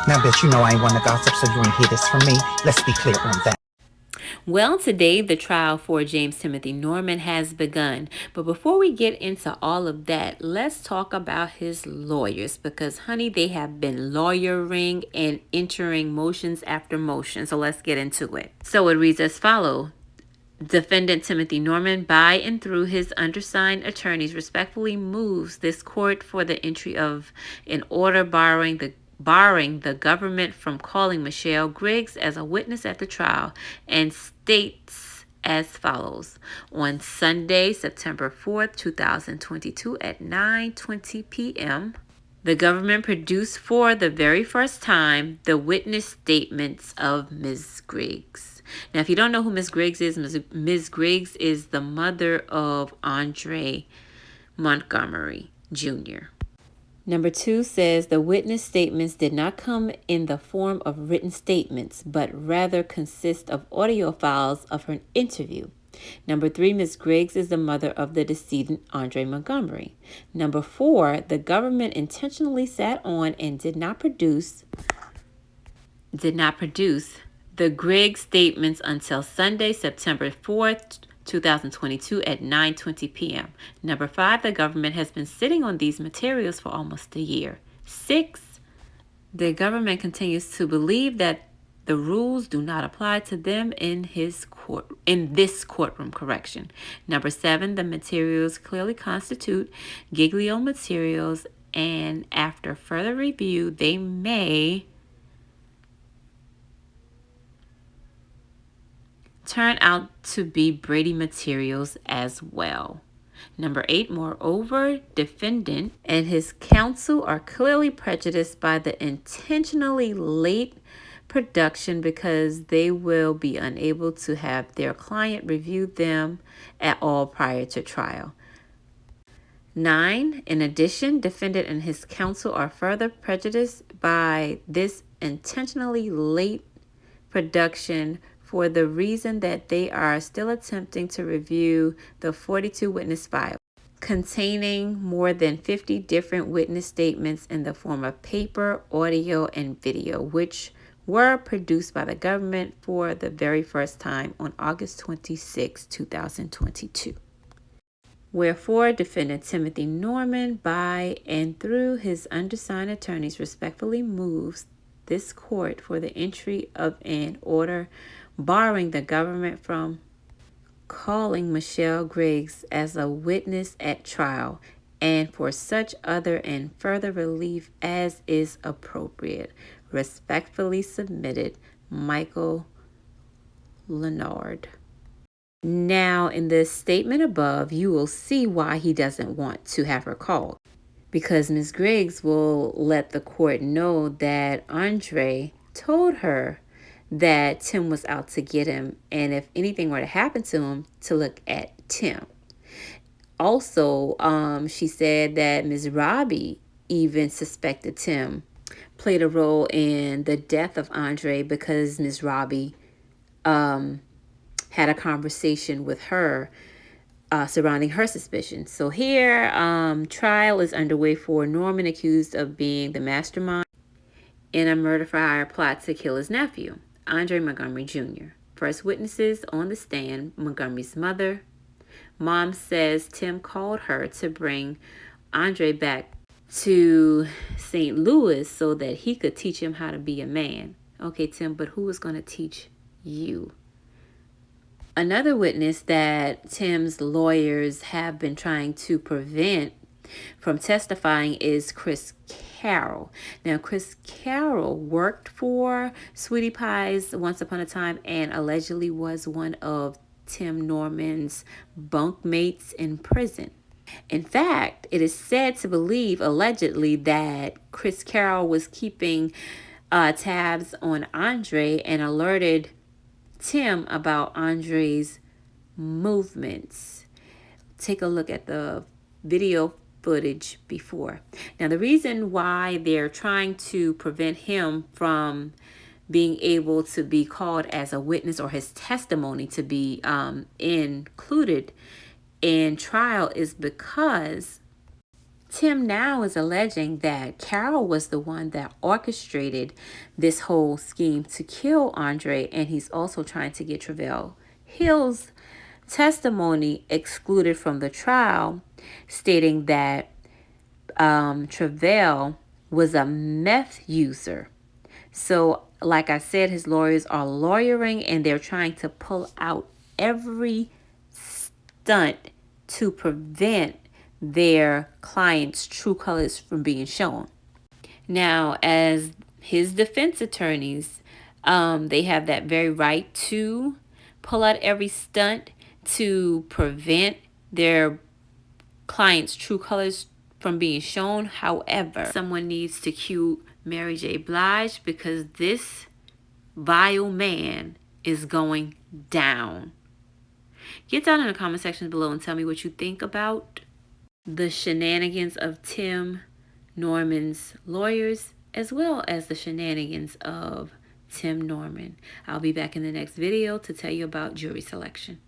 Now that you know I ain't one to gossip, so you ain't hear this from me. Let's be clear on that. Well, today the trial for James Timothy Norman has begun. But before we get into all of that, let's talk about his lawyers because, honey, they have been lawyering and entering motions after motion. So let's get into it. So it reads as follows. Defendant Timothy Norman, by and through his undersigned attorneys, respectfully moves this court for the entry of an order barring the government from calling Michelle Griggs as a witness at the trial, and states as follows. On Sunday, September 4th, 2022 at 9:20 p.m., the government produced for the very first time the witness statements of Ms. Griggs. Now, if you don't know who Ms. Griggs is, Ms. Griggs is the mother of Andre Montgomery Jr. Number 2 says the witness statements did not come in the form of written statements, but rather consist of audio files of her interview. Number 3, Ms. Griggs is the mother of the decedent Andre Montgomery. Number 4, the government intentionally sat on and did not produce the Griggs statements until Sunday, September 4th, 2022 at 9:20 p.m. Number 5, the government has been sitting on these materials for almost a year. 6, the government continues to believe that the rules do not apply to them in this courtroom. Number 7, the materials clearly constitute Giglio materials, and after further review, they may turn out to be Brady materials as well. Number 8, moreover, defendant and his counsel are clearly prejudiced by the intentionally late production because they will be unable to have their client review them at all prior to trial. 9, in addition, defendant and his counsel are further prejudiced by this intentionally late production for the reason that they are still attempting to review the 42 witness file containing more than 50 different witness statements in the form of paper, audio, and video, which were produced by the government for the very first time on August 26, 2022. Wherefore, defendant Timothy Norman, by and through his undersigned attorneys, respectfully moves this court for the entry of an order barring the government from calling Michelle Griggs as a witness at trial, and for such other and further relief as is appropriate. Respectfully submitted, Michael Leonard. Now, in the statement above, you will see why he doesn't want to have her called. Because Ms. Griggs will let the court know that Andre told her that Tim was out to get him, and if anything were to happen to him, to look at Tim. Also, she said that Ms. Robbie even suspected Tim played a role in the death of Andre because Ms. Robbie had a conversation with her surrounding her suspicions. So here, trial is underway for Norman, accused of being the mastermind in a murder for hire plot to kill his nephew, Andre Montgomery Jr. First witnesses on the stand, Montgomery's mother. Mom says Tim called her to bring Andre back to St. Louis so that he could teach him how to be a man. Okay, Tim, but who is going to teach you? Another witness that Tim's lawyers have been trying to prevent from testifying is Chris Carroll. Now, Chris Carroll worked for Sweetie Pie's once upon a time and allegedly was one of Tim Norman's bunkmates in prison. In fact, it is said to believe, allegedly, that Chris Carroll was keeping tabs on Andre and alerted Tim about Andre's movements. Take a look at the video footage before. Now, the reason why they're trying to prevent him from being able to be called as a witness or his testimony to be included in trial is because Tim now is alleging that Carol was the one that orchestrated this whole scheme to kill Andre, and he's also trying to get Travell Hill's testimony excluded from the trial, stating that Travell was a meth user. So, like I said, his lawyers are lawyering and they're trying to pull out every stunt to prevent their client's true colors from being shown. Now, as his defense attorneys, they have that very right to pull out every stunt to prevent their client's true colors from being shown. However, someone needs to cue Mary J. Blige because this vile man is going down. Get down in the comment section below and tell me what you think about the shenanigans of Tim Norman's lawyers as well as the shenanigans of Tim Norman. I'll be back in the next video to tell you about jury selection.